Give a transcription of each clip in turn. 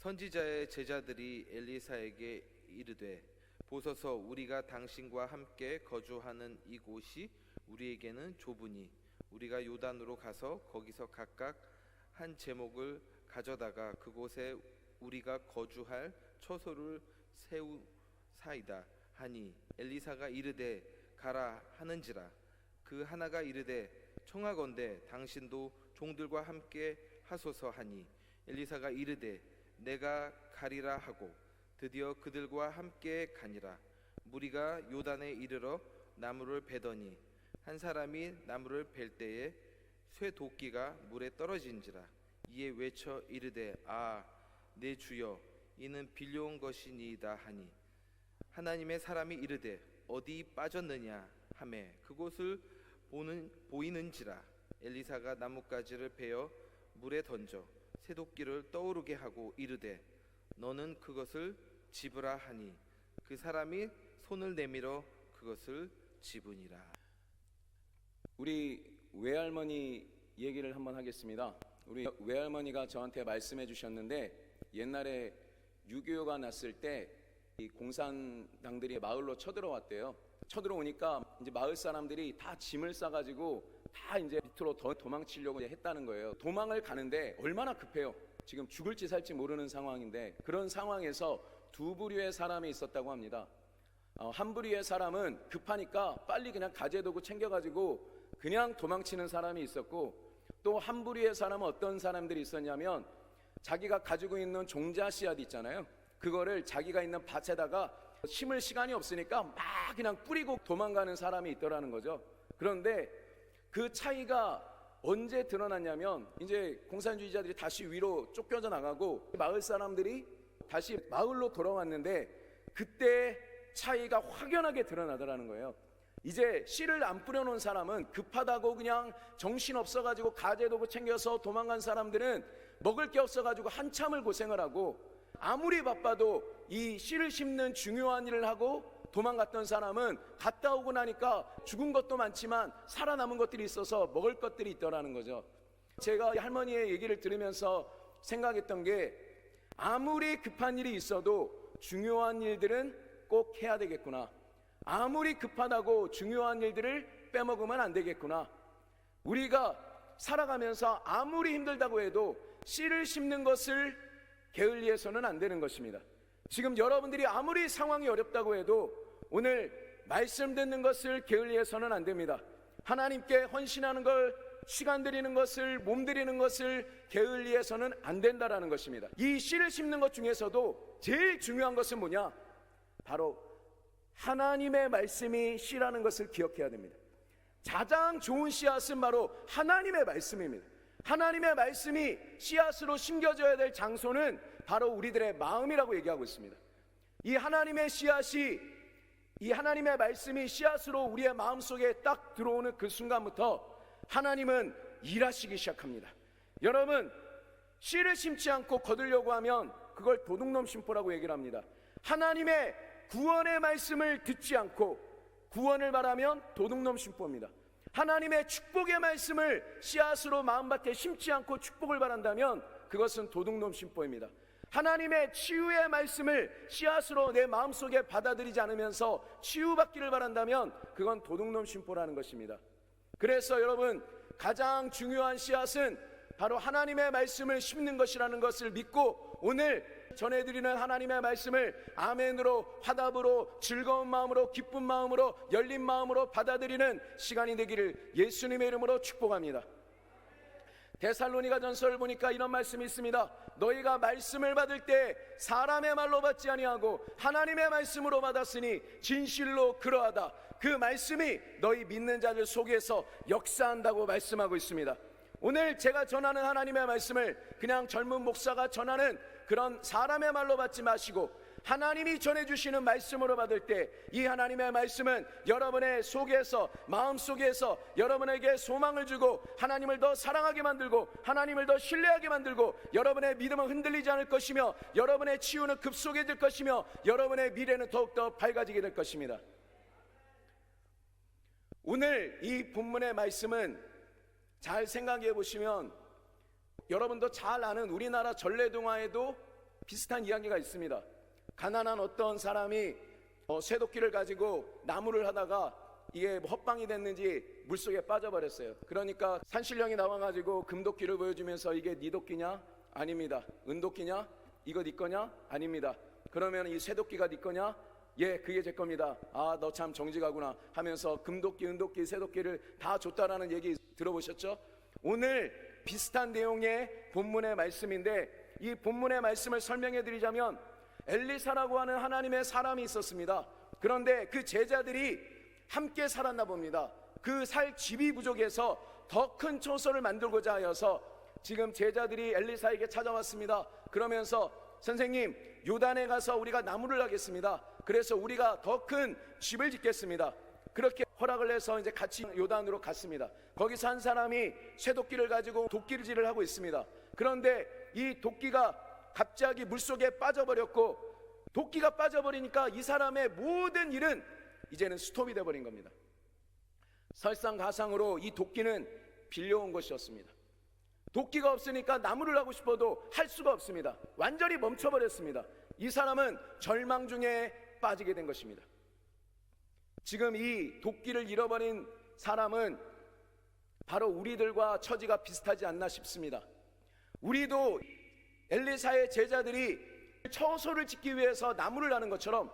선지자의 제자들이 엘리사에게 이르되 보소서 우리가 당신과 함께 거주하는 이곳이 우리에게는 좁으니 우리가 요단으로 가서 거기서 각각 한 제목을 가져다가 그곳에 우리가 거주할 처소를 세우사이다 하니 엘리사가 이르되 가라 하는지라. 그 하나가 이르되 청하건대 당신도 종들과 함께 하소서 하니 엘리사가 이르되 내가 가리라 하고 드디어 그들과 함께 가니라. 무리가 요단에 이르러 나무를 베더니 한 사람이 나무를 벨 때에 쇠도끼가 물에 떨어진지라. 이에 외쳐 이르되 아 내 주여 이는 빌려온 것이니이다 하니 하나님의 사람이 이르되 어디 빠졌느냐 하매 그곳을 보이는지라. 엘리사가 나뭇가지를 베어 물에 던져 쇠도끼를 떠오르게 하고 이르되 너는 그것을 집으라 하니 그 사람이 손을 내밀어 그것을 집으니라. 우리 외할머니 얘기를 한번 하겠습니다. 우리 외할머니가 저한테 말씀해 주셨는데 옛날에 6.25가 났을 때 이 공산당들이 마을로 쳐들어왔대요. 쳐들어오니까 이제 마을 사람들이 다 짐을 싸가지고 다 이제 밑으로 더 도망치려고 했다는 거예요. 도망을 가는데 얼마나 급해요. 지금 죽을지 살지 모르는 상황인데 그런 상황에서 두 부류의 사람이 있었다고 합니다. 한 부류의 사람은 급하니까 빨리 그냥 가재도구 챙겨가지고 그냥 도망치는 사람이 있었고, 또 한 부류의 사람은 어떤 사람들이 있었냐면 자기가 가지고 있는 종자 씨앗 있잖아요. 그거를 자기가 있는 밭에다가 심을 시간이 없으니까 막 그냥 뿌리고 도망가는 사람이 있더라는 거죠. 그런데 그 차이가 언제 드러났냐면 이제 공산주의자들이 다시 위로 쫓겨져 나가고 마을 사람들이 다시 마을로 돌아왔는데 그때 차이가 확연하게 드러나더라는 거예요. 이제 씨를 안 뿌려놓은 사람은 급하다고 그냥 정신없어가지고 가재도구 챙겨서 도망간 사람들은 먹을 게 없어가지고 한참을 고생을 하고, 아무리 바빠도 이 씨를 심는 중요한 일을 하고 도망갔던 사람은 갔다 오고 나니까 죽은 것도 많지만 살아남은 것들이 있어서 먹을 것들이 있더라는 거죠. 제가 할머니의 얘기를 들으면서 생각했던 게 아무리 급한 일이 있어도 중요한 일들은 꼭 해야 되겠구나. 아무리 급하다고 중요한 일들을 빼먹으면 안 되겠구나. 우리가 살아가면서 아무리 힘들다고 해도 씨를 심는 것을 게을리해서는 안 되는 것입니다. 지금 여러분들이 아무리 상황이 어렵다고 해도 오늘 말씀 듣는 것을 게을리해서는 안 됩니다. 하나님께 헌신하는 걸, 시간 드리는 것을, 몸 드리는 것을 게을리해서는 안 된다라는 것입니다. 이 씨를 심는 것 중에서도 제일 중요한 것은 뭐냐? 바로 하나님의 말씀이 씨라는 것을 기억해야 됩니다. 가장 좋은 씨앗은 바로 하나님의 말씀입니다. 하나님의 말씀이 씨앗으로 심겨져야 될 장소는 바로 우리들의 마음이라고 얘기하고 있습니다. 이 하나님의 씨앗이, 이 하나님의 말씀이 씨앗으로 우리의 마음속에 딱 들어오는 그 순간부터 하나님은 일하시기 시작합니다. 여러분, 씨를 심지 않고 거두려고 하면 그걸 도둑놈 심보라고 얘기를 합니다. 하나님의 구원의 말씀을 듣지 않고 구원을 바라면 도둑놈 심보입니다. 하나님의 축복의 말씀을 씨앗으로 마음밭에 심지 않고 축복을 바란다면 그것은 도둑놈 심보입니다. 하나님의 치유의 말씀을 씨앗으로 내 마음속에 받아들이지 않으면서 치유받기를 바란다면 그건 도둑놈 심보라는 것입니다. 그래서 여러분, 가장 중요한 씨앗은 바로 하나님의 말씀을 심는 것이라는 것을 믿고 오늘 전해드리는 하나님의 말씀을 아멘으로, 화답으로, 즐거운 마음으로, 기쁜 마음으로, 열린 마음으로 받아들이는 시간이 되기를 예수님의 이름으로 축복합니다. 데살로니가 전서를 보니까 이런 말씀이 있습니다. 너희가 말씀을 받을 때 사람의 말로 받지 아니하고 하나님의 말씀으로 받았으니 진실로 그러하다. 그 말씀이 너희 믿는 자들 속에서 역사한다고 말씀하고 있습니다. 오늘 제가 전하는 하나님의 말씀을 그냥 젊은 목사가 전하는 그런 사람의 말로 받지 마시고 하나님이 전해주시는 말씀으로 받을 때 이 하나님의 말씀은 여러분의 속에서, 마음속에서 여러분에게 소망을 주고 하나님을 더 사랑하게 만들고 하나님을 더 신뢰하게 만들고 여러분의 믿음은 흔들리지 않을 것이며 여러분의 치유는 급속해질 것이며 여러분의 미래는 더욱더 밝아지게 될 것입니다. 오늘 이 본문의 말씀은 잘 생각해 보시면 여러분도 잘 아는 우리나라 전래동화에도 비슷한 이야기가 있습니다. 가난한 어떤 사람이 쇠도끼를 가지고 나무를 하다가 이게 헛방이 됐는지 물속에 빠져버렸어요. 그러니까 산신령이 나와가지고 금도끼를 보여주면서 이게 네 도끼냐? 아닙니다. 은도끼냐? 이거 네 거냐? 아닙니다. 그러면 이 쇠도끼가 네 거냐? 예, 그게 제 겁니다. 아, 너 참 정직하구나 하면서 금도끼, 은도끼, 쇠도끼를 다 줬다라는 얘기 들어보셨죠? 오늘 비슷한 내용의 본문의 말씀인데, 이 본문의 말씀을 설명해 드리자면 엘리사라고 하는 하나님의 사람이 있었습니다. 그런데 그 제자들이 함께 살았나 봅니다. 그 살 집이 부족해서 더 큰 초소를 만들고자 하여서 지금 제자들이 엘리사에게 찾아왔습니다. 그러면서 선생님, 요단에 가서 우리가 나무를 하겠습니다. 그래서 우리가 더 큰 집을 짓겠습니다. 그렇게 허락을 해서 이제 같이 요단으로 갔습니다. 거기서 한 사람이 쇠도끼를 가지고 도끼질을 하고 있습니다. 그런데 이 도끼가 갑자기 물속에 빠져버렸고, 도끼가 빠져버리니까 이 사람의 모든 일은 이제는 스톱이 되어버린 겁니다. 설상가상으로 이 도끼는 빌려온 것이었습니다. 도끼가 없으니까 나무를 하고 싶어도 할 수가 없습니다. 완전히 멈춰버렸습니다. 이 사람은 절망 중에 빠지게 된 것입니다. 지금 이 도끼를 잃어버린 사람은 바로 우리들과 처지가 비슷하지 않나 싶습니다. 우리도 엘리사의 제자들이 처소를 짓기 위해서 나무를 하는 것처럼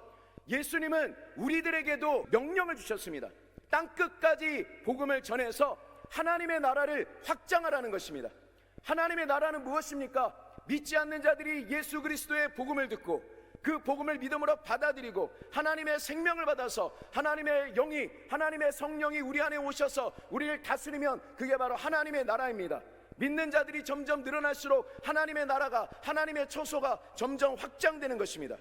예수님은 우리들에게도 명령을 주셨습니다. 땅끝까지 복음을 전해서 하나님의 나라를 확장하라는 것입니다. 하나님의 나라는 무엇입니까? 믿지 않는 자들이 예수 그리스도의 복음을 듣고 그 복음을 믿음으로 받아들이고 하나님의 생명을 받아서 하나님의 영이, 하나님의 성령이 우리 안에 오셔서 우리를 다스리면 그게 바로 하나님의 나라입니다. 믿는 자들이 점점 늘어날수록 하나님의 나라가, 하나님의 처소가 점점 확장되는 것입니다.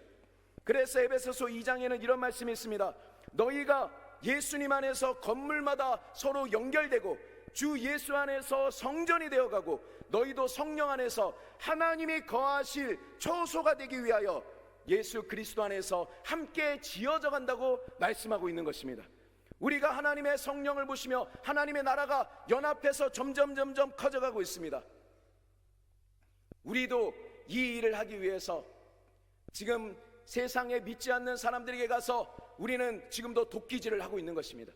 그래서 에베소서 2장에는 이런 말씀이 있습니다. 너희가 예수님 안에서 건물마다 서로 연결되고 주 예수 안에서 성전이 되어가고 너희도 성령 안에서 하나님이 거하실 처소가 되기 위하여 예수 그리스도 안에서 함께 지어져 간다고 말씀하고 있는 것입니다. 우리가 하나님의 성령을 보시며 하나님의 나라가 연합해서 점점 커져가고 있습니다. 우리도 이 일을 하기 위해서 지금 세상에 믿지 않는 사람들에게 가서 우리는 지금도 도끼질을 하고 있는 것입니다.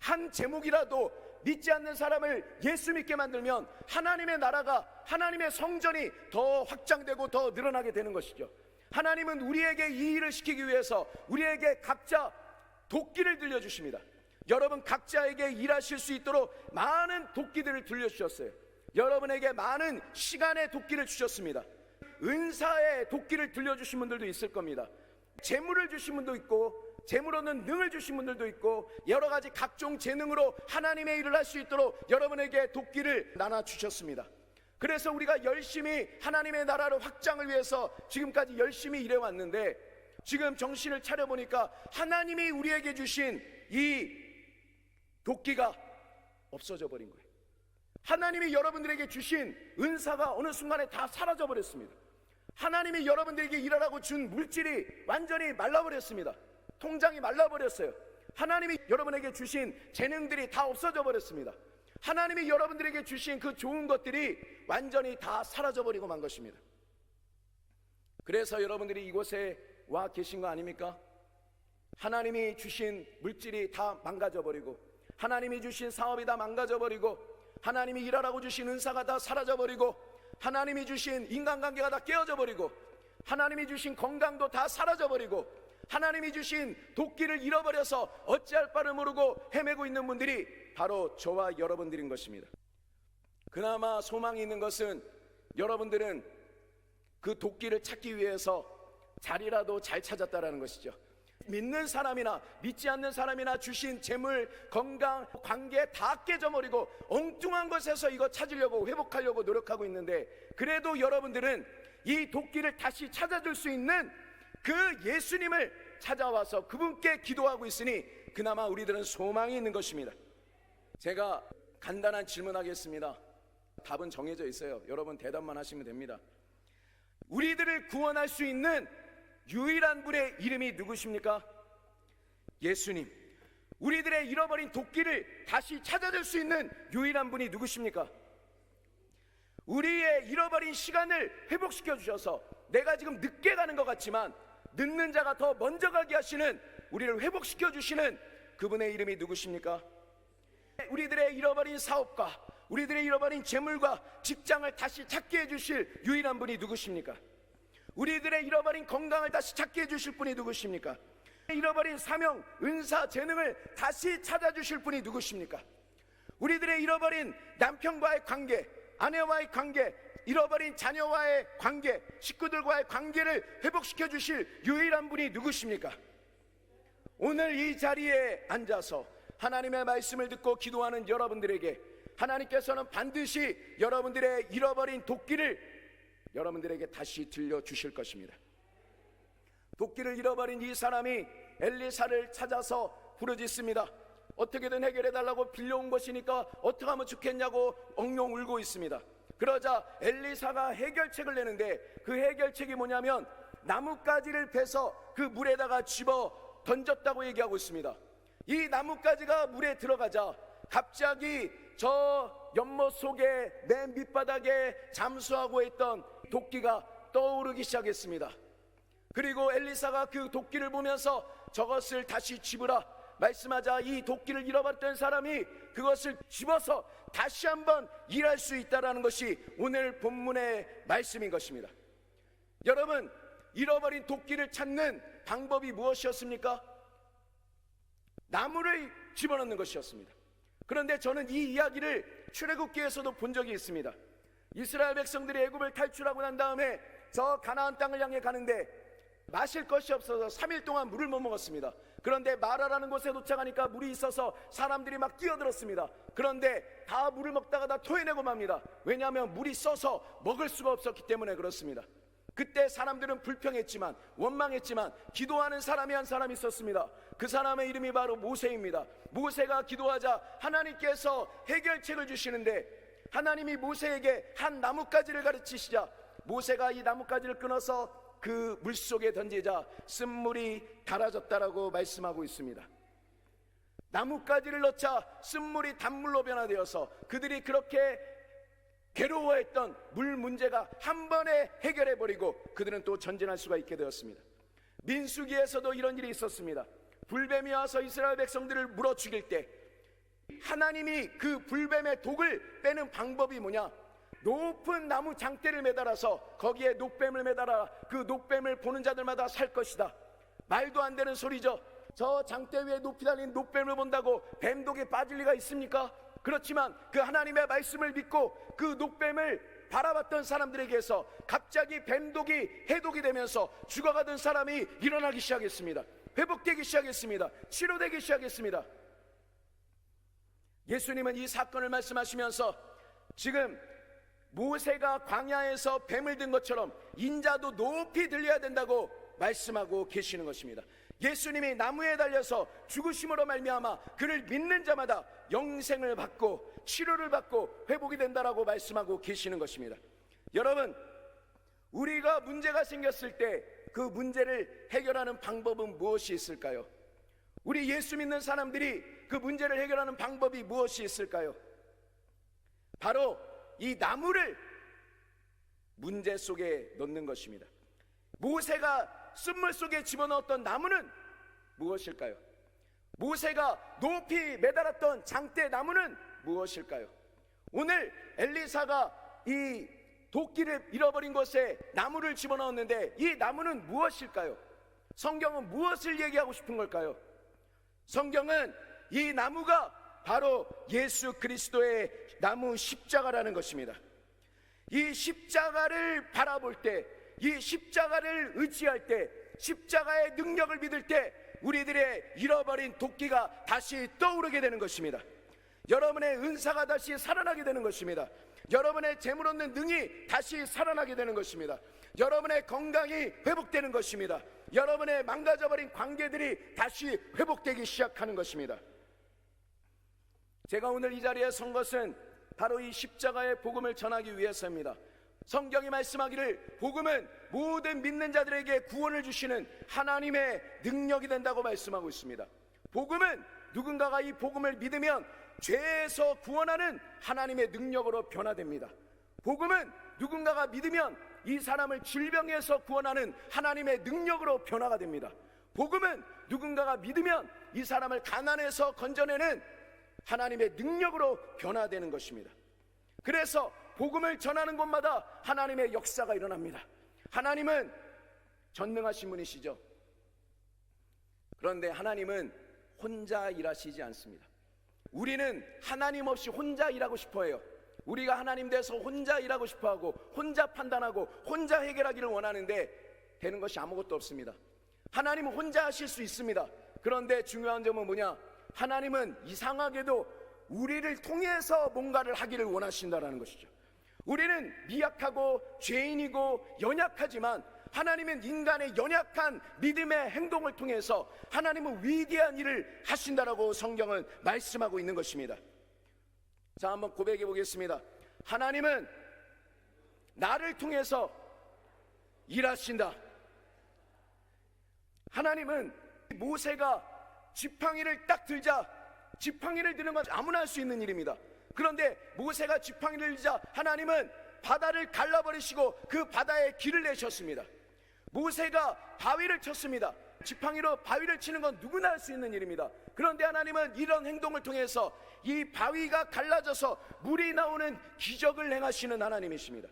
한 제목이라도 믿지 않는 사람을 예수 믿게 만들면 하나님의 나라가, 하나님의 성전이 더 확장되고 더 늘어나게 되는 것이죠. 하나님은 우리에게 이 일을 시키기 위해서 우리에게 각자 도끼를 들려주십니다. 여러분 각자에게 일하실 수 있도록 많은 도끼들을 들려주셨어요. 여러분에게 많은 시간의 도끼를 주셨습니다. 은사의 도끼를 들려주신 분들도 있을 겁니다. 재물을 주신 분도 있고, 재물로는 능을 주신 분들도 있고, 여러 가지 각종 재능으로 하나님의 일을 할 수 있도록 여러분에게 도끼를 나눠주셨습니다. 그래서 우리가 열심히 하나님의 나라를 확장을 위해서 지금까지 열심히 일해왔는데, 지금 정신을 차려보니까 하나님이 우리에게 주신 이 도끼가 없어져 버린 거예요. 하나님이 여러분들에게 주신 은사가 어느 순간에 다 사라져 버렸습니다. 하나님이 여러분들에게 일하라고 준 물질이 완전히 말라버렸습니다. 통장이 말라버렸어요. 하나님이 여러분에게 주신 재능들이 다 없어져 버렸습니다. 하나님이 여러분들에게 주신 그 좋은 것들이 완전히 다 사라져 버리고 만 것입니다. 그래서 여러분들이 이곳에 와 계신 거 아닙니까? 하나님이 주신 물질이 다 망가져 버리고, 하나님이 주신 사업이 다 망가져 버리고, 하나님이 일하라고 주신 은사가 다 사라져 버리고, 하나님이 주신 인간관계가 다 깨어져 버리고, 하나님이 주신 건강도 다 사라져 버리고, 하나님이 주신 도끼를 잃어버려서 어찌할 바를 모르고 헤매고 있는 분들이 바로 저와 여러분들인 것입니다. 그나마 소망이 있는 것은 여러분들은 그 도끼를 찾기 위해서 자리라도 잘 찾았다라는 것이죠. 믿는 사람이나 믿지 않는 사람이나 주신 재물, 건강, 관계 다 깨져버리고 엉뚱한 것에서 이거 찾으려고, 회복하려고 노력하고 있는데, 그래도 여러분들은 이 도끼를 다시 찾아줄 수 있는 그 예수님을 찾아와서 그분께 기도하고 있으니 그나마 우리들은 소망이 있는 것입니다. 제가 간단한 질문하겠습니다. 답은 정해져 있어요. 여러분 대답만 하시면 됩니다. 우리들을 구원할 수 있는 유일한 분의 이름이 누구십니까? 예수님. 우리들의 잃어버린 도끼를 다시 찾아줄 수 있는 유일한 분이 누구십니까? 우리의 잃어버린 시간을 회복시켜 주셔서 내가 지금 늦게 가는 것 같지만 늦는 자가 더 먼저 가게 하시는, 우리를 회복시켜 주시는 그분의 이름이 누구십니까? 우리들의 잃어버린 사업과 우리들의 잃어버린 재물과 직장을 다시 찾게 해주실 유일한 분이 누구십니까? 우리들의 잃어버린 건강을 다시 찾게 해주실 분이 누구십니까? 잃어버린 사명, 은사, 재능을 다시 찾아주실 분이 누구십니까? 우리들의 잃어버린 남편과의 관계, 아내와의 관계, 잃어버린 자녀와의 관계, 식구들과의 관계를 회복시켜 주실 유일한 분이 누구십니까? 오늘 이 자리에 앉아서 하나님의 말씀을 듣고 기도하는 여러분들에게 하나님께서는 반드시 여러분들의 잃어버린 도끼를 여러분들에게 다시 들려주실 것입니다. 도끼를 잃어버린 이 사람이 엘리사를 찾아서 부르짖습니다. 어떻게든 해결해달라고 빌려온 것이니까 어떻게 하면 좋겠냐고 엉엉 울고 있습니다. 그러자 엘리사가 해결책을 내는데 그 해결책이 뭐냐면 나뭇가지를 베서 그 물에다가 집어 던졌다고 얘기하고 있습니다. 이 나뭇가지가 물에 들어가자 갑자기 저 연못 속에 맨 밑바닥에 잠수하고 있던 도끼가 떠오르기 시작했습니다. 그리고 엘리사가 그 도끼를 보면서 저것을 다시 집으라 말씀하자 이 도끼를 잃어버렸던 사람이 그것을 집어서 다시 한번 일할 수 있다는 것이 오늘 본문의 말씀인 것입니다. 여러분, 잃어버린 도끼를 찾는 방법이 무엇이었습니까? 나무를 집어넣는 것이었습니다. 그런데 저는 이 이야기를 출애굽기에서도 본 적이 있습니다. 이스라엘 백성들이 애굽을 탈출하고 난 다음에 저 가나안 땅을 향해 가는데 마실 것이 없어서 3일 동안 물을 못 먹었습니다. 그런데 마라라는 곳에 도착하니까 물이 있어서 사람들이 막 뛰어들었습니다. 그런데 다 물을 먹다가 다 토해내고 맙니다. 왜냐하면 물이 써서 먹을 수가 없었기 때문에 그렇습니다. 그때 사람들은 불평했지만 원망했지만 기도하는 사람이 한 사람이 있었습니다. 그 사람의 이름이 바로 모세입니다. 모세가 기도하자 하나님께서 해결책을 주시는데 하나님이 모세에게 한 나뭇가지를 가르치시자 모세가 이 나뭇가지를 끊어서 그 물속에 던지자 쓴물이 달아졌다라고 말씀하고 있습니다. 나뭇가지를 넣자 쓴물이 단물로 변화되어서 그들이 그렇게 괴로워했던 물 문제가 한 번에 해결해버리고 그들은 또 전진할 수가 있게 되었습니다. 민수기에서도 이런 일이 있었습니다. 불뱀이 와서 이스라엘 백성들을 물어 죽일 때 하나님이 그 불뱀의 독을 빼는 방법이 뭐냐? 높은 나무 장대를 매달아서 거기에 녹뱀을 매달아 그 녹뱀을 보는 자들마다 살 것이다. 말도 안 되는 소리죠. 저 장대 위에 높이 달린 녹뱀을 본다고 뱀독에 빠질 리가 있습니까? 그렇지만 그 하나님의 말씀을 믿고 그 녹뱀을 바라봤던 사람들에게서 갑자기 뱀독이 해독이 되면서 죽어가던 사람이 일어나기 시작했습니다. 회복되기 시작했습니다. 치료되기 시작했습니다. 예수님은 이 사건을 말씀하시면서 지금 모세가 광야에서 뱀을 든 것처럼 인자도 높이 들려야 된다고 말씀하고 계시는 것입니다. 예수님이 나무에 달려서 죽으심으로 말미암아 그를 믿는 자마다 영생을 받고 치료를 받고 회복이 된다라고 말씀하고 계시는 것입니다. 여러분, 우리가 문제가 생겼을 때 그 문제를 해결하는 방법은 무엇이 있을까요? 우리 예수 믿는 사람들이 그 문제를 해결하는 방법이 무엇이 있을까요? 바로 이 나무를 문제 속에 넣는 것입니다. 모세가 쓴물 속에 집어넣었던 나무는 무엇일까요? 모세가 높이 매달았던 장대 나무는 무엇일까요? 오늘 엘리사가 이 도끼를 잃어버린 곳에 나무를 집어넣었는데 이 나무는 무엇일까요? 성경은 무엇을 얘기하고 싶은 걸까요? 성경은 이 나무가 바로 예수 그리스도의 나무 십자가라는 것입니다. 이 십자가를 바라볼 때, 이 십자가를 의지할 때, 십자가의 능력을 믿을 때 우리들의 잃어버린 도끼가 다시 떠오르게 되는 것입니다. 여러분의 은사가 다시 살아나게 되는 것입니다. 여러분의 재물 얻는 능이 다시 살아나게 되는 것입니다. 여러분의 건강이 회복되는 것입니다. 여러분의 망가져버린 관계들이 다시 회복되기 시작하는 것입니다. 제가 오늘 이 자리에 선 것은 바로 이 십자가의 복음을 전하기 위해서입니다. 성경이 말씀하기를 복음은 모든 믿는 자들에게 구원을 주시는 하나님의 능력이 된다고 말씀하고 있습니다. 복음은 누군가가 이 복음을 믿으면 죄에서 구원하는 하나님의 능력으로 변화됩니다. 복음은 누군가가 믿으면 이 사람을 질병에서 구원하는 하나님의 능력으로 변화가 됩니다. 복음은 누군가가 믿으면 이 사람을 가난에서 건져내는 하나님의 능력으로 변화되는 것입니다. 그래서 복음을 전하는 곳마다 하나님의 역사가 일어납니다. 하나님은 전능하신 분이시죠. 그런데 하나님은 혼자 일하시지 않습니다. 우리는 하나님 없이 혼자 일하고 싶어해요. 우리가 하나님 돼서 혼자 일하고 싶어하고 혼자 판단하고 혼자 해결하기를 원하는데 되는 것이 아무것도 없습니다. 하나님은 혼자 하실 수 있습니다. 그런데 중요한 점은 뭐냐? 하나님은 이상하게도 우리를 통해서 뭔가를 하기를 원하신다는 것이죠. 우리는 미약하고 죄인이고 연약하지만 하나님은 인간의 연약한 믿음의 행동을 통해서 하나님은 위대한 일을 하신다라고 성경은 말씀하고 있는 것입니다. 자, 한번 고백해 보겠습니다. 하나님은 나를 통해서 일하신다. 하나님은 모세가 지팡이를 딱 들자, 지팡이를 드는 건 아무나 할 수 있는 일입니다. 그런데 모세가 지팡이를 들자 하나님은 바다를 갈라버리시고 그 바다에 길을 내셨습니다. 모세가 바위를 쳤습니다. 지팡이로 바위를 치는 건 누구나 할 수 있는 일입니다. 그런데 하나님은 이런 행동을 통해서 이 바위가 갈라져서 물이 나오는 기적을 행하시는 하나님이십니다.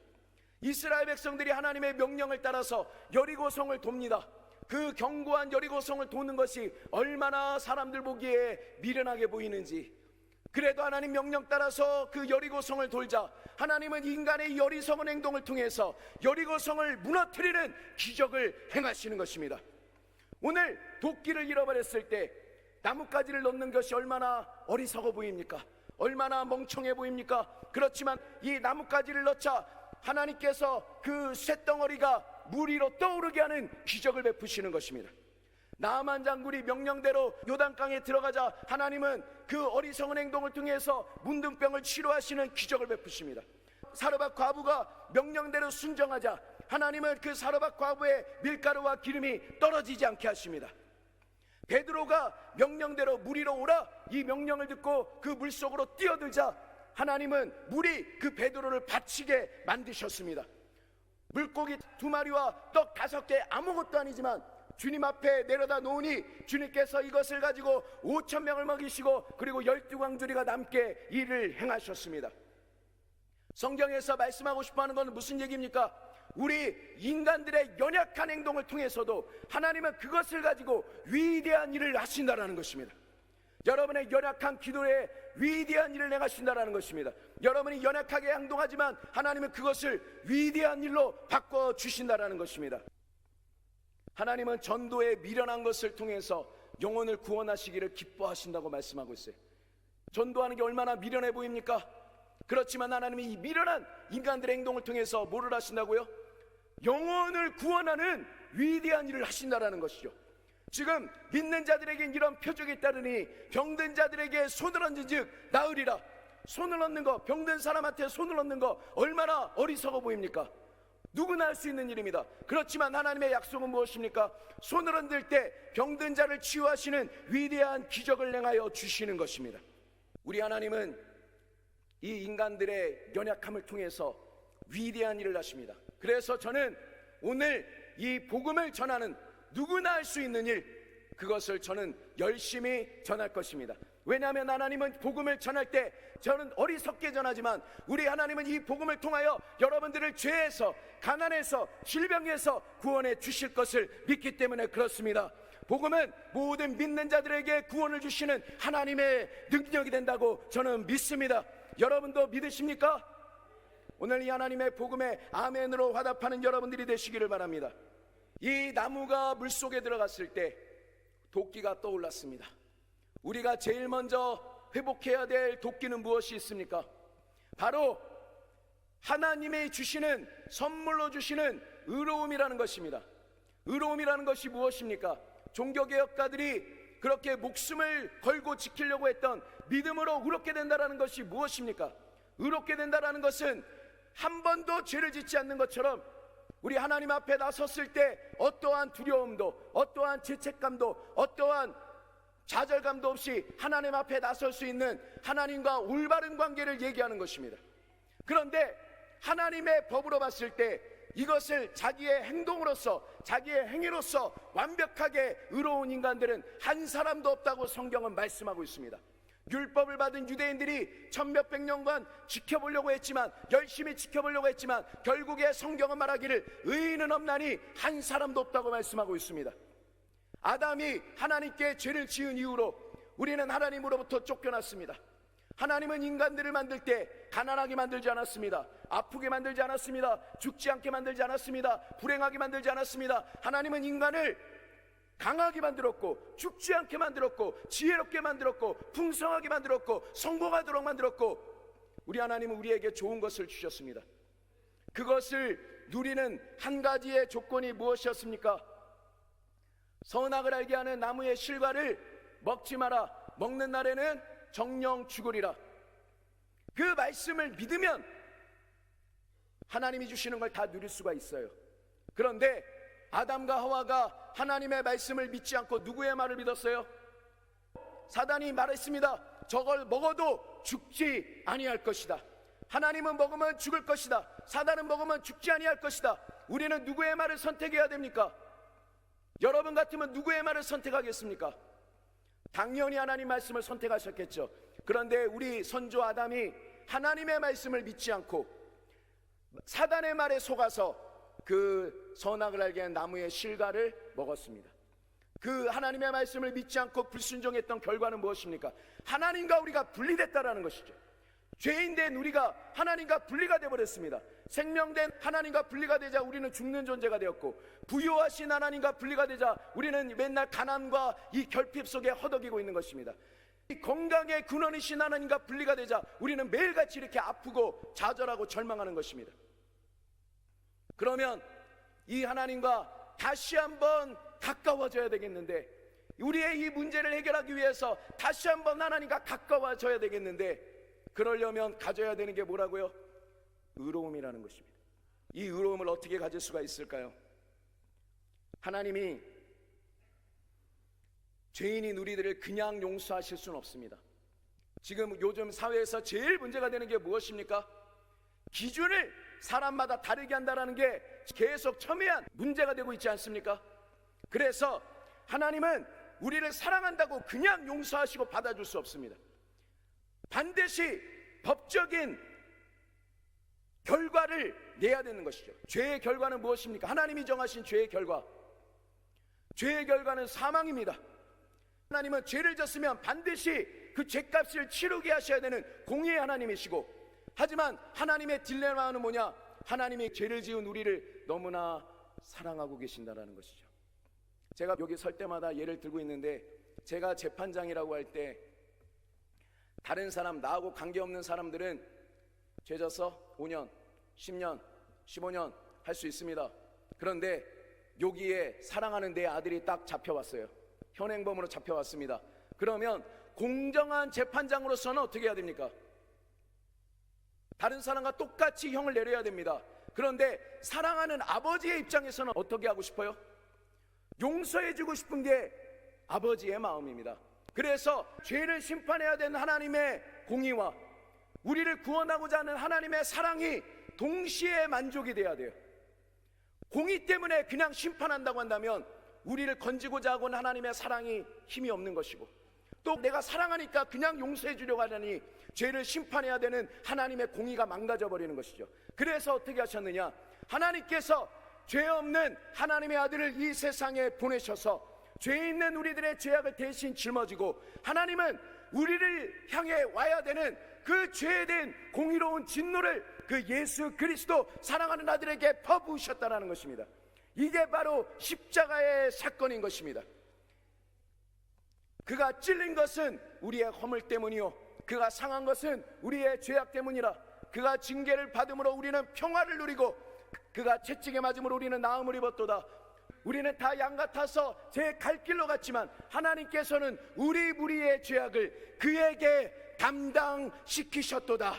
이스라엘 백성들이 하나님의 명령을 따라서 여리고성을 돕니다. 그 견고한 여리고성을 도는 것이 얼마나 사람들 보기에 미련하게 보이는지, 그래도 하나님 명령 따라서 그 여리고성을 돌자 하나님은 인간의 여리성은 행동을 통해서 여리고성을 무너뜨리는 기적을 행하시는 것입니다. 오늘 도끼를 잃어버렸을 때 나뭇가지를 넣는 것이 얼마나 어리석어 보입니까? 얼마나 멍청해 보입니까? 그렇지만 이 나뭇가지를 넣자 하나님께서 그 쇳덩어리가 물 위로 떠오르게 하는 기적을 베푸시는 것입니다. 나아만 장군이 명령대로 요단강에 들어가자 하나님은 그 어리석은 행동을 통해서 문둥병을 치료하시는 기적을 베푸십니다. 사르밧 과부가 명령대로 순종하자 하나님은 그 사르밧 과부의 밀가루와 기름이 떨어지지 않게 하십니다. 베드로가 명령대로 물 위로 오라 이 명령을 듣고 그 물속으로 뛰어들자 하나님은 물이 그 베드로를 받치게 만드셨습니다. 물고기 2마리와 떡 5개 아무것도 아니지만 주님 앞에 내려다 놓으니 주님께서 이것을 가지고 5,000명을 먹이시고 그리고 12광주리가 남게 일을 행하셨습니다. 성경에서 말씀하고 싶어하는 건 무슨 얘기입니까? 우리 인간들의 연약한 행동을 통해서도 하나님은 그것을 가지고 위대한 일을 하신다라는 것입니다. 여러분의 연약한 기도에 위대한 일을 행하신다라는 것입니다. 여러분이 연약하게 행동하지만 하나님은 그것을 위대한 일로 바꿔주신다라는 것입니다. 하나님은 전도에 미련한 것을 통해서 영혼을 구원하시기를 기뻐하신다고 말씀하고 있어요. 전도하는 게 얼마나 미련해 보입니까? 그렇지만 하나님이 이 미련한 인간들의 행동을 통해서 뭐를 하신다고요? 영혼을 구원하는 위대한 일을 하신다라는 것이죠. 지금 믿는 자들에겐 이런 표적이 따르니 병든 자들에게 손을 얹은 즉 나으리라. 손을 얹는 거, 병든 사람한테 손을 얹는 거 얼마나 어리석어 보입니까? 누구나 할 수 있는 일입니다. 그렇지만 하나님의 약속은 무엇입니까? 손을 얹을 때 병든 자를 치유하시는 위대한 기적을 행하여 주시는 것입니다. 우리 하나님은 이 인간들의 연약함을 통해서 위대한 일을 하십니다. 그래서 저는 오늘 이 복음을 전하는 누구나 할 수 있는 일, 그것을 저는 열심히 전할 것입니다. 왜냐하면 하나님은 복음을 전할 때 저는 어리석게 전하지만 우리 하나님은 이 복음을 통하여 여러분들을 죄에서, 가난에서, 질병에서 구원해 주실 것을 믿기 때문에 그렇습니다. 복음은 모든 믿는 자들에게 구원을 주시는 하나님의 능력이 된다고 저는 믿습니다. 여러분도 믿으십니까? 오늘 이 하나님의 복음에 아멘으로 화답하는 여러분들이 되시기를 바랍니다. 이 나무가 물속에 들어갔을 때 도끼가 떠올랐습니다. 우리가 제일 먼저 회복해야 될 도끼는 무엇이 있습니까? 바로 하나님이 주시는, 선물로 주시는 의로움이라는 것입니다. 의로움이라는 것이 무엇입니까? 종교개혁가들이 그렇게 목숨을 걸고 지키려고 했던 믿음으로 의롭게 된다는 것이 무엇입니까? 의롭게 된다는 것은 한 번도 죄를 짓지 않는 것처럼 우리 하나님 앞에 나섰을 때 어떠한 두려움도, 어떠한 죄책감도, 어떠한 좌절감도 없이 하나님 앞에 나설 수 있는 하나님과 올바른 관계를 얘기하는 것입니다. 그런데 하나님의 법으로 봤을 때 이것을 자기의 행동으로서, 자기의 행위로서 완벽하게 의로운 인간들은 한 사람도 없다고 성경은 말씀하고 있습니다. 율법을 받은 유대인들이 천몇백 년간 지켜보려고 했지만, 열심히 지켜보려고 했지만, 결국에 성경은 말하기를 의인은 없나니 한 사람도 없다고 말씀하고 있습니다. 아담이 하나님께 죄를 지은 이후로 우리는 하나님으로부터 쫓겨났습니다. 하나님은 인간들을 만들 때 가난하게 만들지 않았습니다. 아프게 만들지 않았습니다. 죽지 않게 만들지 않았습니다. 불행하게 만들지 않았습니다. 하나님은 인간을 강하게 만들었고, 죽지 않게 만들었고, 지혜롭게 만들었고, 풍성하게 만들었고, 성공하도록 만들었고, 우리 하나님은 우리에게 좋은 것을 주셨습니다. 그것을 누리는 한 가지의 조건이 무엇이었습니까? 선악을 알게 하는 나무의 실과를 먹지 마라. 먹는 날에는 정령 죽으리라. 그 말씀을 믿으면 하나님이 주시는 걸 다 누릴 수가 있어요. 그런데 아담과 하와가 하나님의 말씀을 믿지 않고 누구의 말을 믿었어요? 사단이 말했습니다. 저걸 먹어도 죽지 아니할 것이다. 하나님은 먹으면 죽을 것이다. 사단은 먹으면 죽지 아니할 것이다. 우리는 누구의 말을 선택해야 됩니까? 여러분 같으면 누구의 말을 선택하겠습니까? 당연히 하나님 말씀을 선택하셨겠죠. 그런데 우리 선조 아담이 하나님의 말씀을 믿지 않고 사단의 말에 속아서 그 선악을 알게 한 나무의 실과를 먹었습니다. 그 하나님의 말씀을 믿지 않고 불순종했던 결과는 무엇입니까? 하나님과 우리가 분리됐다라는 것이죠. 죄인된 우리가 하나님과 분리가 되어버렸습니다. 생명된 하나님과 분리가 되자 우리는 죽는 존재가 되었고, 부유하신 하나님과 분리가 되자 우리는 맨날 가난과 이 결핍 속에 허덕이고 있는 것입니다. 이 건강의 근원이신 하나님과 분리가 되자 우리는 매일같이 이렇게 아프고 좌절하고 절망하는 것입니다. 그러면 이 하나님과 다시 한번 가까워져야 되겠는데, 우리의 이 문제를 해결하기 위해서 다시 한번 하나님과 가까워져야 되겠는데, 그러려면 가져야 되는 게 뭐라고요? 의로움이라는 것입니다. 이 의로움을 어떻게 가질 수가 있을까요? 하나님이 죄인인 우리들을 그냥 용서하실 수는 없습니다. 지금 요즘 사회에서 제일 문제가 되는 게 무엇입니까? 기준을 사람마다 다르게 한다는 게 계속 첨예한 문제가 되고 있지 않습니까? 그래서 하나님은 우리를 사랑한다고 그냥 용서하시고 받아줄 수 없습니다. 반드시 법적인 결과를 내야 되는 것이죠. 죄의 결과는 무엇입니까? 하나님이 정하신 죄의 결과. 죄의 결과는 사망입니다. 하나님은 죄를 졌으면 반드시 그 죄값을 치르게 하셔야 되는 공의의 하나님이시고, 하지만 하나님의 딜레마는 뭐냐? 하나님이 죄를 지은 우리를 너무나 사랑하고 계신다라는 것이죠. 제가 여기 설 때마다 예를 들고 있는데, 제가 재판장이라고 할 때 다른 사람, 나하고 관계없는 사람들은 죄져서 5년, 10년, 15년 할 수 있습니다. 그런데 여기에 사랑하는 내 아들이 딱 잡혀왔어요. 현행범으로 잡혀왔습니다. 그러면 공정한 재판장으로서는 어떻게 해야 됩니까? 다른 사람과 똑같이 형을 내려야 됩니다. 그런데 사랑하는 아버지의 입장에서는 어떻게 하고 싶어요? 용서해주고 싶은 게 아버지의 마음입니다. 그래서 죄를 심판해야 되는 하나님의 공의와 우리를 구원하고자 하는 하나님의 사랑이 동시에 만족이 돼야 돼요. 공의 때문에 그냥 심판한다고 한다면 우리를 건지고자 하고는 하나님의 사랑이 힘이 없는 것이고, 또 내가 사랑하니까 그냥 용서해 주려고 하자니 죄를 심판해야 되는 하나님의 공의가 망가져 버리는 것이죠. 그래서 어떻게 하셨느냐? 하나님께서 죄 없는 하나님의 아들을 이 세상에 보내셔서 죄 있는 우리들의 죄악을 대신 짊어지고, 하나님은 우리를 향해 와야 되는 그 죄에 대한 공의로운 진노를 그 예수 그리스도 사랑하는 아들에게 퍼부으셨다는 것입니다. 이게 바로 십자가의 사건인 것입니다. 그가 찔린 것은 우리의 허물 때문이요, 그가 상한 것은 우리의 죄악 때문이라. 그가 징계를 받음으로 우리는 평화를 누리고, 그가 채찍에 맞음으로 우리는 나음을 입었도다. 우리는 다 양 같아서 제 갈 길로 갔지만 하나님께서는 우리 무리의 죄악을 그에게 담당시키셨도다.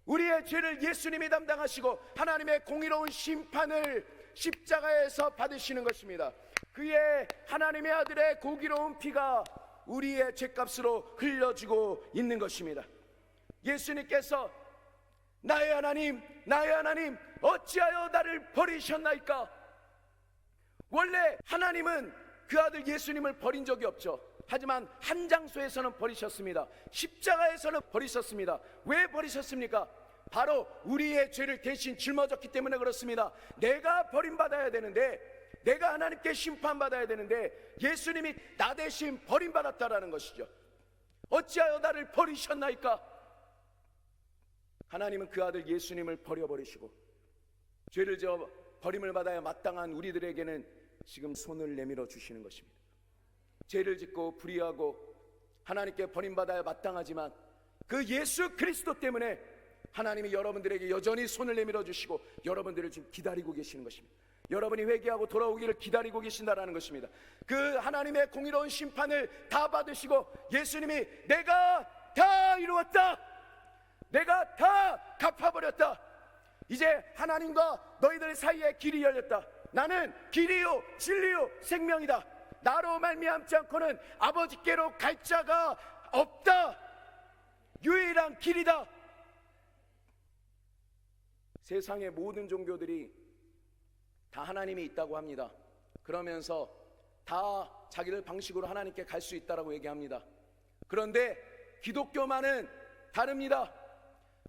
우리의 죄를 예수님이 담당하시고 하나님의 공의로운 심판을 십자가에서 받으시는 것입니다. 그의 하나님의 아들의 고기로운 피가 우리의 죄값으로 흘려지고 있는 것입니다. 예수님께서 나의 하나님, 나의 하나님, 어찌하여 나를 버리셨나이까? 원래 하나님은 그 아들 예수님을 버린 적이 없죠. 하지만 한 장소에서는 버리셨습니다. 십자가에서는 버리셨습니다. 왜 버리셨습니까? 바로 우리의 죄를 대신 짊어졌기 때문에 그렇습니다. 내가 버림받아야 되는데, 내가 하나님께 심판받아야 되는데 예수님이 나 대신 버림받았다라는 것이죠. 어찌하여 나를 버리셨나이까? 하나님은 그 아들 예수님을 버려버리시고 죄를 지어 버림을 받아야 마땅한 우리들에게는 지금 손을 내밀어 주시는 것입니다. 죄를 짓고 불의하고 하나님께 버림받아야 마땅하지만 그 예수 그리스도 때문에 하나님이 여러분들에게 여전히 손을 내밀어 주시고 여러분들을 지금 기다리고 계시는 것입니다. 여러분이 회개하고 돌아오기를 기다리고 계신다라는 것입니다. 그 하나님의 공의로운 심판을 다 받으시고 예수님이 내가 다 이루었다, 내가 다 갚아버렸다, 이제 하나님과 너희들 사이에 길이 열렸다, 나는 길이요 진리요 생명이다, 나로 말미암지 않고는 아버지께로 갈 자가 없다, 유일한 길이다. 세상의 모든 종교들이 다 하나님이 있다고 합니다. 그러면서 다 자기들 방식으로 하나님께 갈 수 있다라고 얘기합니다. 그런데 기독교만은 다릅니다.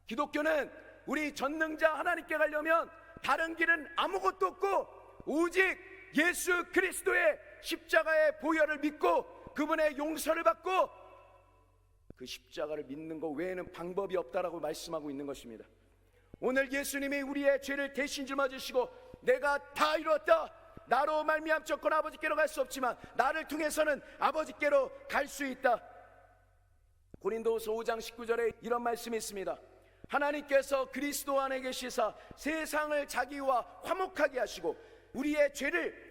기독교는 우리 전능자 하나님께 가려면 다른 길은 아무것도 없고 오직 예수 그리스도의 십자가의 보혈을 믿고 그분의 용서를 받고 그 십자가를 믿는 것 외에는 방법이 없다라고 말씀하고 있는 것입니다. 오늘 예수님이 우리의 죄를 대신 짊어지시고 내가 다 이루었다, 나로 말미암지 않고는 아버지께로 갈 수 없지만 나를 통해서는 아버지께로 갈 수 있다. 고린도후서 5장 19절에 이런 말씀이 있습니다. 하나님께서 그리스도 안에 계시사 세상을 자기와 화목하게 하시고 우리의 죄를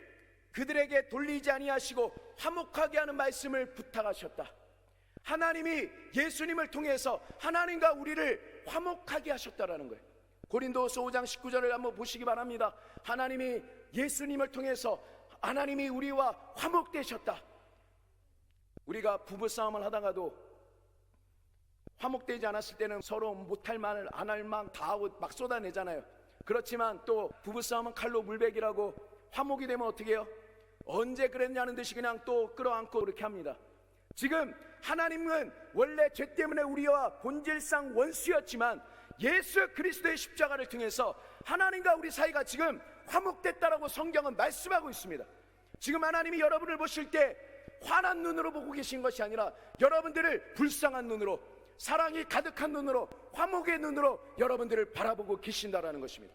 그들에게 돌리지 아니하시고 화목하게 하는 말씀을 부탁하셨다. 하나님이 예수님을 통해서 하나님과 우리를 화목하게 하셨다라는 거예요. 고린도후서 5장 19절을 한번 보시기 바랍니다. 하나님이 예수님을 통해서 하나님이 우리와 화목되셨다. 우리가 부부싸움을 하다가도 화목되지 않았을 때는 서로 못할 말 안 할 말 다 하고 막 쏟아내잖아요. 그렇지만 또 부부싸움은 칼로 물베기라고 화목이 되면 어떻게 해요? 언제 그랬냐는 듯이 그냥 또 끌어안고 그렇게 합니다. 지금 하나님은 원래 죄 때문에 우리와 본질상 원수였지만 예수 그리스도의 십자가를 통해서 하나님과 우리 사이가 지금 화목됐다라고 성경은 말씀하고 있습니다. 지금 하나님이 여러분을 보실 때 환한 눈으로 보고 계신 것이 아니라 여러분들을 불쌍한 눈으로, 사랑이 가득한 눈으로, 화목의 눈으로 여러분들을 바라보고 계신다라는 것입니다.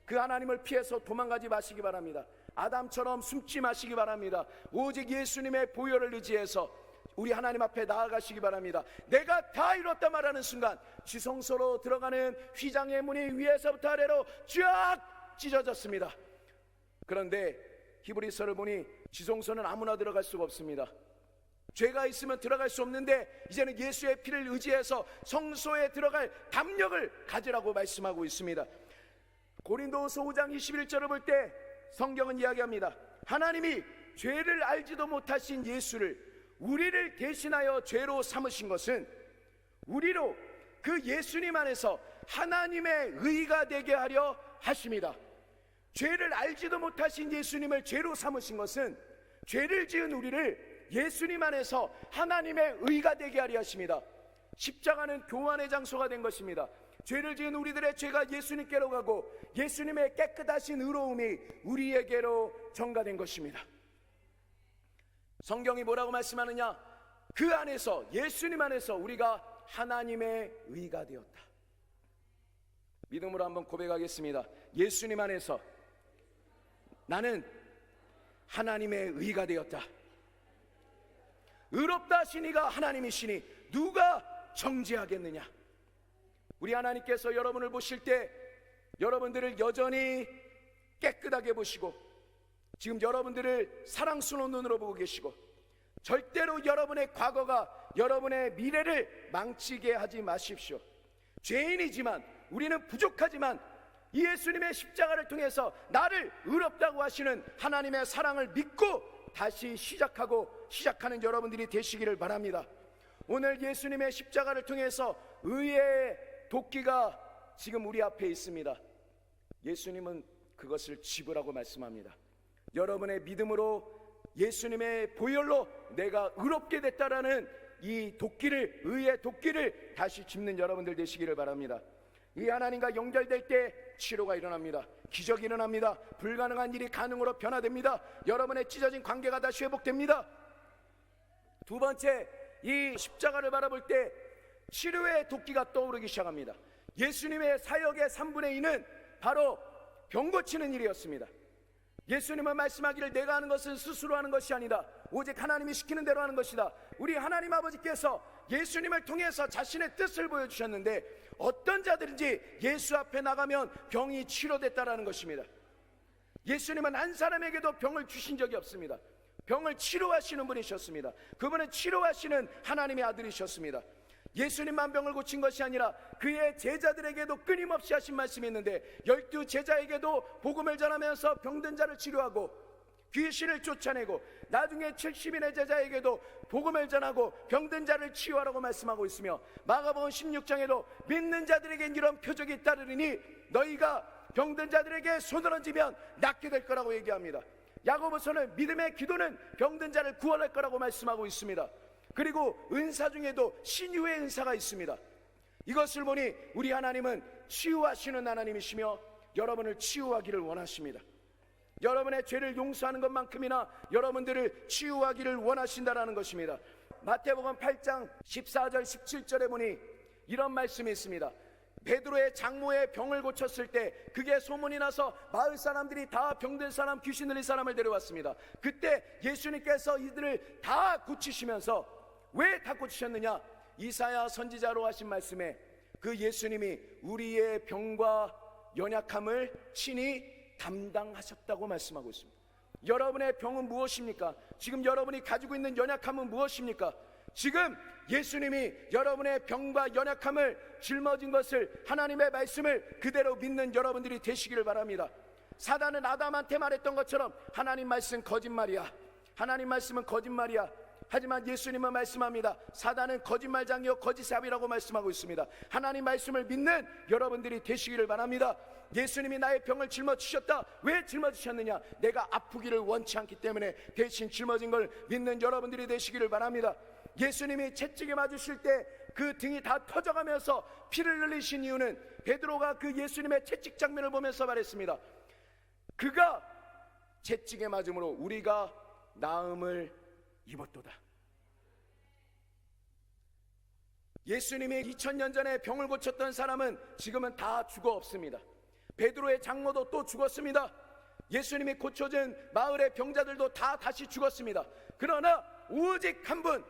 그 하나님을 피해서 도망가지 마시기 바랍니다. 아담처럼 숨지 마시기 바랍니다. 오직 예수님의 보혈을 의지해서 우리 하나님 앞에 나아가시기 바랍니다. 내가 다 이뤘다 말하는 순간 지성소로 들어가는 휘장의 문이 위에서부터 아래로 쫙 찢어졌습니다. 그런데 히브리서를 보니 지성소는 아무나 들어갈 수가 없습니다. 죄가 있으면 들어갈 수 없는데 이제는 예수의 피를 의지해서 성소에 들어갈 담력을 가지라고 말씀하고 있습니다. 고린도후서 5장 21절을 볼 때 성경은 이야기합니다. 하나님이 죄를 알지도 못하신 예수를 우리를 대신하여 죄로 삼으신 것은 우리로 그 예수님 안에서 하나님의 의가 되게 하려 하십니다. 죄를 알지도 못하신 예수님을 죄로 삼으신 것은 죄를 지은 우리를 예수님 안에서 하나님의 의가 되게 하려 하십니다. 십자가는 교환의 장소가 된 것입니다. 죄를 지은 우리들의 죄가 예수님께로 가고 예수님의 깨끗하신 의로움이 우리에게로 전가된 것입니다. 성경이 뭐라고 말씀하느냐? 그 안에서, 예수님 안에서 우리가 하나님의 의가 되었다. 믿음으로 한번 고백하겠습니다. 예수님 안에서 나는 하나님의 의가 되었다. 의롭다 하시니가 하나님이시니 누가 정죄하겠느냐? 우리 하나님께서 여러분을 보실 때 여러분들을 여전히 깨끗하게 보시고 지금 여러분들을 사랑스러운 눈으로 보고 계시고 절대로 여러분의 과거가 여러분의 미래를 망치게 하지 마십시오. 죄인이지만 우리는 부족하지만 이 예수님의 십자가를 통해서 나를 의롭다고 하시는 하나님의 사랑을 믿고 다시 시작하는 여러분들이 되시기를 바랍니다. 오늘 예수님의 십자가를 통해서 의의 도끼가 지금 우리 앞에 있습니다. 예수님은 그것을 지으라고 말씀합니다. 여러분의 믿음으로 예수님의 보혈로 내가 의롭게 됐다라는 이 도끼를, 의의 도끼를 다시 짚는 여러분들 되시기를 바랍니다. 이 하나님과 연결될 때 치료가 일어납니다. 기적이 일어납니다. 불가능한 일이 가능으로 변화됩니다. 여러분의 찢어진 관계가 다시 회복됩니다. 두 번째, 이 십자가를 바라볼 때 치료의 도끼가 떠오르기 시작합니다. 예수님의 사역의 3분의 2는 바로 병 고치는 일이었습니다. 예수님은 말씀하기를 내가 하는 것은 스스로 하는 것이 아니다. 오직 하나님이 시키는 대로 하는 것이다. 우리 하나님 아버지께서 예수님을 통해서 자신의 뜻을 보여주셨는데 어떤 자들인지 예수 앞에 나가면 병이 치료됐다라는 것입니다. 예수님은 한 사람에게도 병을 주신 적이 없습니다. 병을 치료하시는 분이셨습니다. 그분은 치료하시는 하나님의 아들이셨습니다. 예수님만 병을 고친 것이 아니라 그의 제자들에게도 끊임없이 하신 말씀이 있는데 12 제자에게도 복음을 전하면서 병든 자를 치료하고 귀신을 쫓아내고 나중에 70인의 제자에게도 복음을 전하고 병든 자를 치유하라고 말씀하고 있으며 마가복음 16장에도 믿는 자들에겐 이런 표적이 따르리니 너희가 병든 자들에게 손을 얹으면 낫게 될 거라고 얘기합니다. 야고보서는 믿음의 기도는 병든 자를 구원할 거라고 말씀하고 있습니다. 그리고 은사 중에도 신유의 은사가 있습니다. 이것을 보니 우리 하나님은 치유하시는 하나님이시며 여러분을 치유하기를 원하십니다. 여러분의 죄를 용서하는 것만큼이나 여러분들을 치유하기를 원하신다라는 것입니다. 마태복음 8장 14절 17절에 보니 이런 말씀이 있습니다. 베드로의 장모의 병을 고쳤을 때 그게 소문이 나서 마을 사람들이 다 병든 사람, 귀신 들린 사람을 데려왔습니다. 그때 예수님께서 이들을 다 고치시면서 왜 다 고치셨느냐? 이사야 선지자로 하신 말씀에 그 예수님이 우리의 병과 연약함을 친히 담당하셨다고 말씀하고 있습니다. 여러분의 병은 무엇입니까? 지금 여러분이 가지고 있는 연약함은 무엇입니까? 지금 예수님이 여러분의 병과 연약함을 짊어진 것을, 하나님의 말씀을 그대로 믿는 여러분들이 되시기를 바랍니다. 사단은 아담한테 말했던 것처럼 하나님 말씀 거짓말이야, 하나님 말씀은 거짓말이야. 하지만 예수님은 말씀합니다. 사단은 거짓말장이요 거짓삽이라고 말씀하고 있습니다. 하나님 말씀을 믿는 여러분들이 되시기를 바랍니다. 예수님이 나의 병을 짊어지셨다. 왜 짊어지셨느냐? 내가 아프기를 원치 않기 때문에 대신 짊어진 걸 믿는 여러분들이 되시기를 바랍니다. 예수님이 채찍에 맞으실 때 그 등이 다 터져가면서 피를 흘리신 이유는 베드로가 그 예수님의 채찍 장면을 보면서 말했습니다. 그가 채찍에 맞음으로 우리가 나음을 입었도다. 예수님이 2000년 전에 병을 고쳤던 사람은 지금은 다 죽어 없습니다. 베드로의 장모도 또 죽었습니다. 예수님이 고쳐준 마을의 병자들도 다 다시 죽었습니다. 그러나 오직 한 분,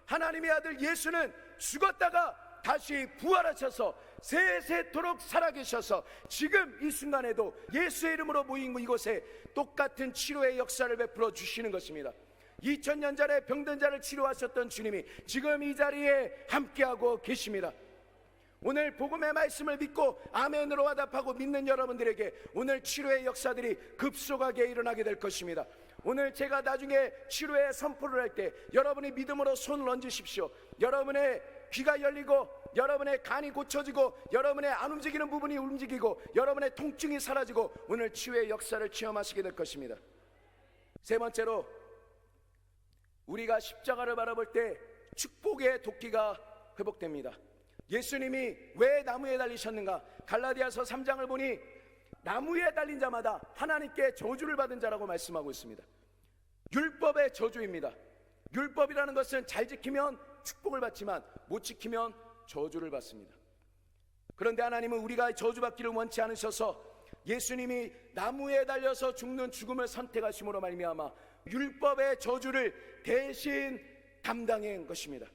하나님의 아들 예수는 죽었다가 다시 부활하셔서 세세토록 살아계셔서 지금 이 순간에도 예수의 이름으로 모인 이곳에 똑같은 치료의 역사를 베풀어 주시는 것입니다. 2000년 전에 병든 자를 치료하셨던 주님이 지금 이 자리에 함께하고 계십니다. 오늘 복음의 말씀을 믿고 아멘으로 화답하고 믿는 여러분들에게 오늘 치료의 역사들이 급속하게 일어나게 될 것입니다. 오늘 제가 나중에 치료의 선포를 할 때 여러분이 믿음으로 손을 얹으십시오. 여러분의 귀가 열리고 여러분의 간이 고쳐지고 여러분의 안 움직이는 부분이 움직이고 여러분의 통증이 사라지고 오늘 치유의 역사를 체험하시게 될 것입니다. 세 번째로 우리가 십자가를 바라볼 때 축복의 도끼가 회복됩니다. 예수님이 왜 나무에 달리셨는가? 갈라디아서 3장을 보니 나무에 달린 자마다 하나님께 저주를 받은 자라고 말씀하고 있습니다. 율법의 저주입니다. 율법이라는 것은 잘 지키면 축복을 받지만 못 지키면 저주를 받습니다. 그런데 하나님은 우리가 저주받기를 원치 않으셔서 예수님이 나무에 달려서 죽는 죽음을 선택하심으로 말미암아 율법의 저주를 대신 담당한 것입니다.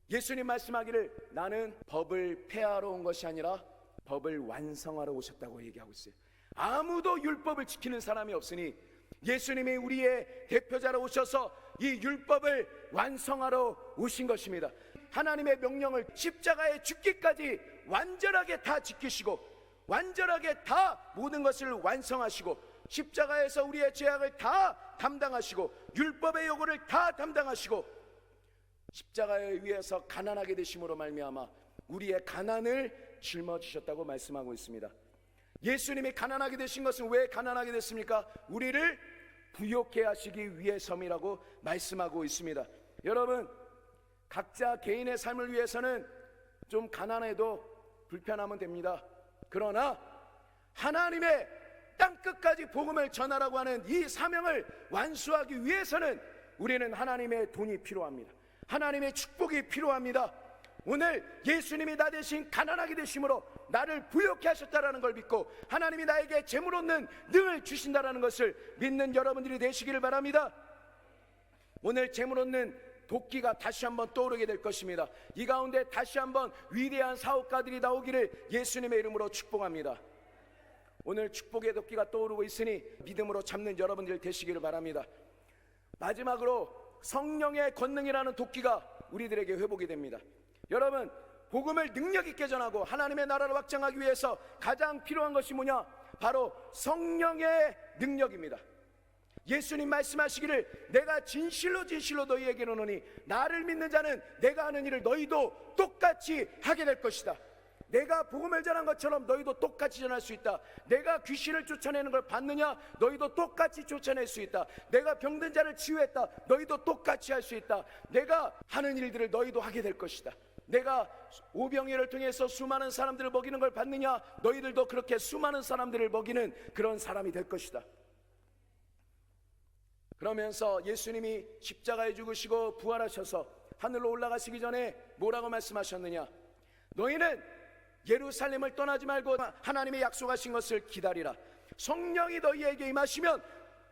예수님 말씀하기를 나는 법을 폐하러 온 것이 아니라 법을 완성하러 오셨다고 얘기하고 있어요. 아무도 율법을 지키는 사람이 없으니 예수님이 우리의 대표자로 오셔서 이 율법을 완성하러 오신 것입니다. 하나님의 명령을 십자가에 죽기까지 완전하게 다 지키시고 완전하게 다 모든 것을 완성하시고 십자가에서 우리의 죄악을 다 담당하시고 율법의 요구를 다 담당하시고 십자가에 의해서 가난하게 되심으로 말미암아 우리의 가난을 짊어지셨다고 말씀하고 있습니다. 예수님이 가난하게 되신 것은 왜 가난하게 됐습니까? 우리를 부욕해 하시기 위해서이라고 말씀하고 있습니다. 여러분, 각자 개인의 삶을 위해서는 좀 가난해도 불편하면 됩니다. 그러나 하나님의 땅끝까지 복음을 전하라고 하는 이 사명을 완수하기 위해서는 우리는 하나님의 돈이 필요합니다. 하나님의 축복이 필요합니다. 오늘 예수님이 나 대신 가난하게 되심으로 나를 부욕해 하셨다라는 걸 믿고 하나님이 나에게 재물 얻는 능을 주신다라는 것을 믿는 여러분들이 되시기를 바랍니다. 오늘 재물 얻는 도끼가 다시 한번 떠오르게 될 것입니다. 이 가운데 다시 한번 위대한 사업가들이 나오기를 예수님의 이름으로 축복합니다. 오늘 축복의 도끼가 떠오르고 있으니 믿음으로 잡는 여러분들 되시기를 바랍니다. 마지막으로 성령의 권능이라는 도끼가 우리들에게 회복이 됩니다. 여러분, 복음을 능력 있게 전하고 하나님의 나라를 확장하기 위해서 가장 필요한 것이 뭐냐? 바로 성령의 능력입니다. 예수님 말씀하시기를 내가 진실로 진실로 너희에게 이르노니 나를 믿는 자는 내가 하는 일을 너희도 똑같이 하게 될 것이다. 내가 복음을 전한 것처럼 너희도 똑같이 전할 수 있다. 내가 귀신을 쫓아내는 걸 봤느냐? 너희도 똑같이 쫓아낼 수 있다. 내가 병든 자를 치유했다. 너희도 똑같이 할 수 있다. 내가 하는 일들을 너희도 하게 될 것이다. 내가 오병이어를 통해서 수많은 사람들을 먹이는 걸 봤느냐? 너희들도 그렇게 수많은 사람들을 먹이는 그런 사람이 될 것이다. 그러면서 예수님이 십자가에 죽으시고 부활하셔서 하늘로 올라가시기 전에 뭐라고 말씀하셨느냐? 너희는 예루살렘을 떠나지 말고 하나님이 약속하신 것을 기다리라. 성령이 너희에게 임하시면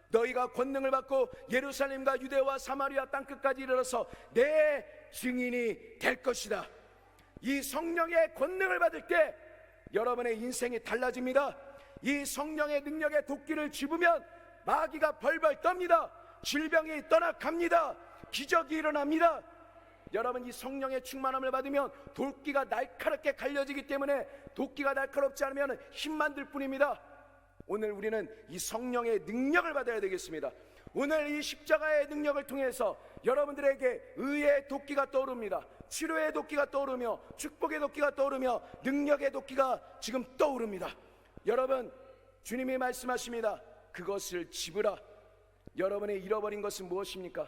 너희가 권능을 받고 예루살렘과 유대와 사마리아 땅끝까지 이르러서 내 증인이 될 것이다. 이 성령의 권능을 받을 때 여러분의 인생이 달라집니다. 이 성령의 능력의 도끼를 집으면 마귀가 벌벌 떱니다. 질병이 떠나갑니다. 기적이 일어납니다. 여러분, 이 성령의 충만함을 받으면 도끼가 날카롭게 갈려지기 때문에 도끼가 날카롭지 않으면 힘만 들 뿐입니다. 오늘 우리는 이 성령의 능력을 받아야 되겠습니다. 오늘 이 십자가의 능력을 통해서 여러분들에게 의의 도끼가 떠오릅니다. 치료의 도끼가 떠오르며 축복의 도끼가 떠오르며 능력의 도끼가 지금 떠오릅니다. 여러분, 주님이 말씀하십니다. 그것을 집으라. 여러분의 잃어버린 것은 무엇입니까?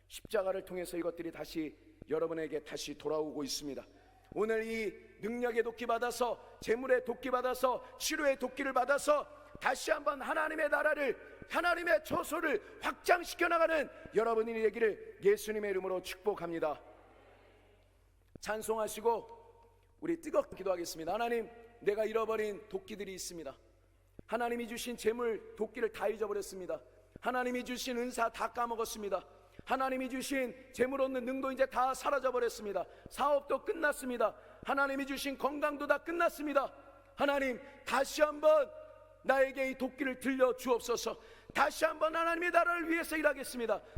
십자가를 통해서 이것들이 다시 여러분에게 다시 돌아오고 있습니다. 오늘 이 능력의 도끼 받아서, 재물의 도끼 받아서, 치료의 도끼를 받아서 다시 한번 하나님의 나라를, 하나님의 처소를 확장시켜 나가는 여러분이 되기를 예수님의 이름으로 축복합니다. 찬송하시고 우리 뜨겁게 기도하겠습니다. 하나님, 내가 잃어버린 도끼들이 있습니다. 하나님이 주신 재물 도끼를 다 잊어버렸습니다. 하나님이 주신 은사 다 까먹었습니다. 하나님이 주신 재물 얻는 능도 이제 다 사라져버렸습니다. 사업도 끝났습니다. 하나님이 주신 건강도 다 끝났습니다. 하나님, 다시 한번 나에게 이 도끼를 들려 주옵소서. 다시 한번 하나님의 나라를 위해서 일하겠습니다.